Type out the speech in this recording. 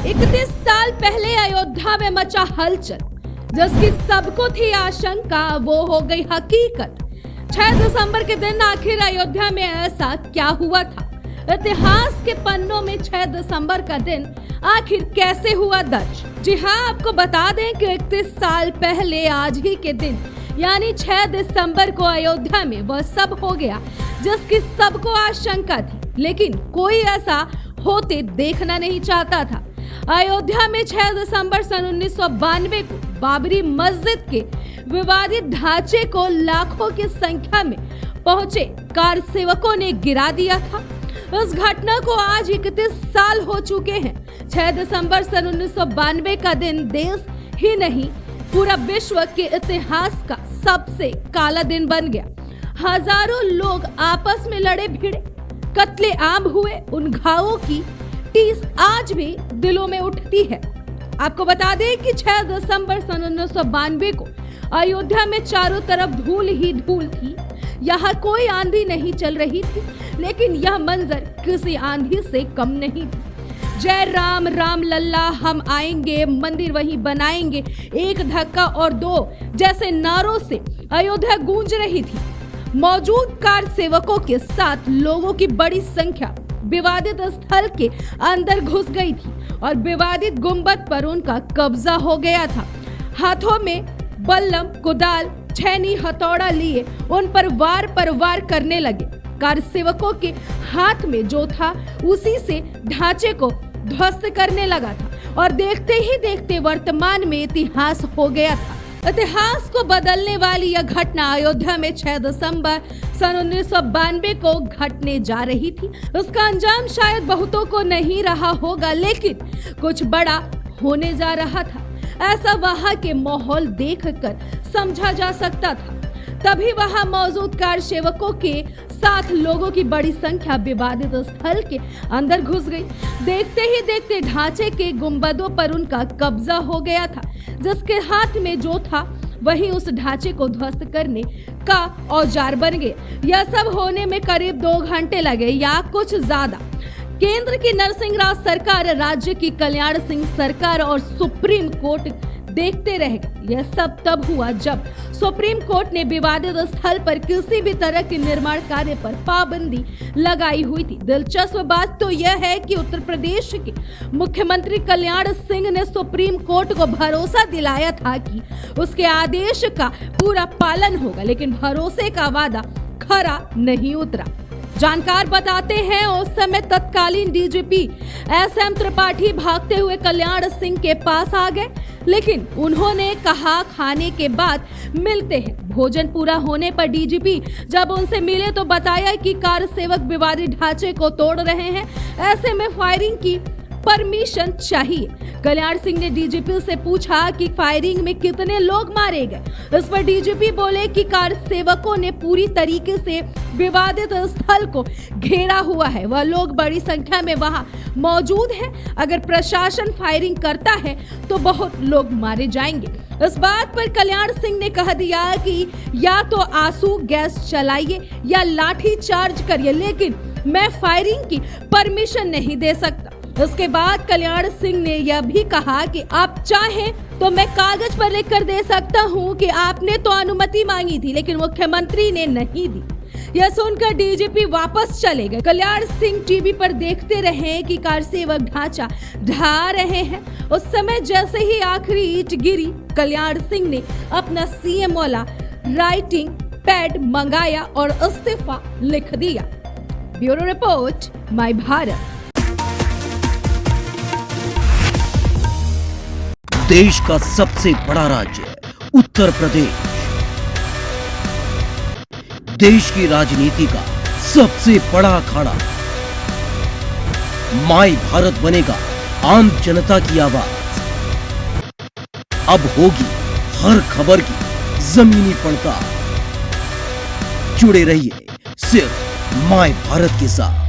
31 साल पहले अयोध्या में मचा हलचल, जिसकी सबको थी आशंका, वो हो गई हकीकत। 6 दिसंबर के दिन आखिर अयोध्या में ऐसा क्या हुआ था? इतिहास के पन्नों में 6 दिसंबर का दिन आखिर कैसे हुआ दर्ज? जी हाँ, आपको बता दें कि 31 साल पहले आज ही के दिन यानी 6 दिसंबर को अयोध्या में वह सब हो गया जिसकी सबको आशंका थी, लेकिन कोई ऐसा होते देखना नहीं चाहता था। अयोध्या में 6 दिसंबर सन 1992 को बाबरी मस्जिद के विवादित ढांचे को लाखों की संख्या में पहुंचे कार सेवकों ने गिरा दिया था। इस घटना को आज 31 साल हो चुके हैं। 6 दिसंबर सन 1992 का दिन देश ही नहीं पूरा विश्व के इतिहास का सबसे काला दिन बन गया। हजारों लोग आपस में लड़े भिड़े, कत्ले आम हुए। उन घावों की टीस आज भी दिलों में उठती है। आपको बता दें कि 6 दिसंबर सन 1992 को अयोध्या में चारों तरफ धूल ही धूल थी। यहाँ कोई आंधी नहीं चल रही थी, लेकिन यह मंजर किसी आंधी से कम नहीं थी। जय राम राम लल्ला, हम आएंगे, मंदिर वहीं बनाएंगे, एक धक्का और दो जैसे नारों से अयोध्या गूंज रही थी। मौजूद कार सेवकों के साथ लोगों की बड़ी संख्या विवादित स्थल के अंदर घुस गई थी और विवादित गुंबद पर उनका कब्जा हो गया था। हाथों में बल्लम, कुदाल, छैनी, हथौड़ा लिए उन पर वार करने लगे। कार सेवकों के हाथ में जो था उसी से ढांचे को ध्वस्त करने लगा था और देखते ही देखते वर्तमान में इतिहास हो गया था। इतिहास को बदलने वाली यह घटना अयोध्या में 6 दिसंबर सन 1992 को घटने जा रही थी। उसका अंजाम शायद बहुतों को नहीं रहा होगा, लेकिन कुछ बड़ा होने जा रहा था। ऐसा वहां के माहौल देखकर समझा जा सकता था। तभी वहां मौजूद कार सेवकों के साथ लोगों की बड़ी संख्या विवादित स्थल के अंदर घुस गई। देखते ही देखते ढांचे के गुंबदों पर उनका कब्जा हो गया था। जिसके हाथ में जो था वही उस ढांचे को ध्वस्त करने का औजार बन गए। यह सब होने में करीब 2 घंटे लगे या कुछ ज्यादा। केंद्र की नरसिंह राव सरकार, राज्य की कल्याण सिंह सरकार और सुप्रीम कोर्ट देखते रह गए। यह सब तब हुआ जब सुप्रीम कोर्ट ने विवादित स्थल पर किसी भी तरह के निर्माण कार्य पर पाबंदी लगाई हुई थी। दिलचस्प बात तो यह है कि उत्तर प्रदेश के मुख्यमंत्री कल्याण सिंह ने सुप्रीम कोर्ट को भरोसा दिलाया था कि उसके आदेश का पूरा पालन होगा, लेकिन भरोसे का वादा खरा नहीं उतरा। जानकार बताते हैं उस समय तत्कालीन डीजीपी एसएम त्रिपाठी भागते हुए कल्याण सिंह के पास आ गए, लेकिन उन्होंने कहा खाने के बाद मिलते हैं। भोजन पूरा होने पर डीजीपी जब उनसे मिले तो बताया कि कार सेवक विवादित ढांचे को तोड़ रहे हैं, ऐसे में फायरिंग की परमिशन चाहिए। कल्याण सिंह ने डीजीपी से पूछा कि फायरिंग में कितने लोग मारे गए। इस पर डीजीपी बोले कि कार सेवकों ने पूरी तरीके से विवादित स्थल को घेरा हुआ है, वह लोग बड़ी संख्या में वहां मौजूद हैं। अगर प्रशासन फायरिंग करता है तो बहुत लोग मारे जाएंगे। इस बात पर कल्याण सिंह ने कह दिया कि या तो आंसू गैस चलाइए या लाठी चार्ज करिए, लेकिन मैं फायरिंग की परमिशन नहीं दे सकता। उसके बाद कल्याण सिंह ने यह भी कहा कि आप चाहें तो मैं कागज पर लिखकर दे सकता हूं कि आपने तो अनुमति मांगी थी, लेकिन मुख्यमंत्री ने नहीं दी। यह सुनकर डीजीपी वापस चले गए। कल्याण सिंह टीवी पर देखते रहे कि कार सेवक ढांचा ढा रहे हैं। उस समय जैसे ही आखिरी ईंट गिरी, कल्याण सिंह ने अपना सीएम वाला राइटिंग पैड मंगाया और इस्तीफा लिख दिया। Bureau report, my Bharat. देश का सबसे बड़ा राज्य उत्तर प्रदेश, देश की राजनीति का सबसे बड़ा अखाड़ा। माय भारत बनेगा आम जनता की आवाज। अब होगी हर खबर की जमीनी पड़ताल। जुड़े रहिए सिर्फ माय भारत के साथ।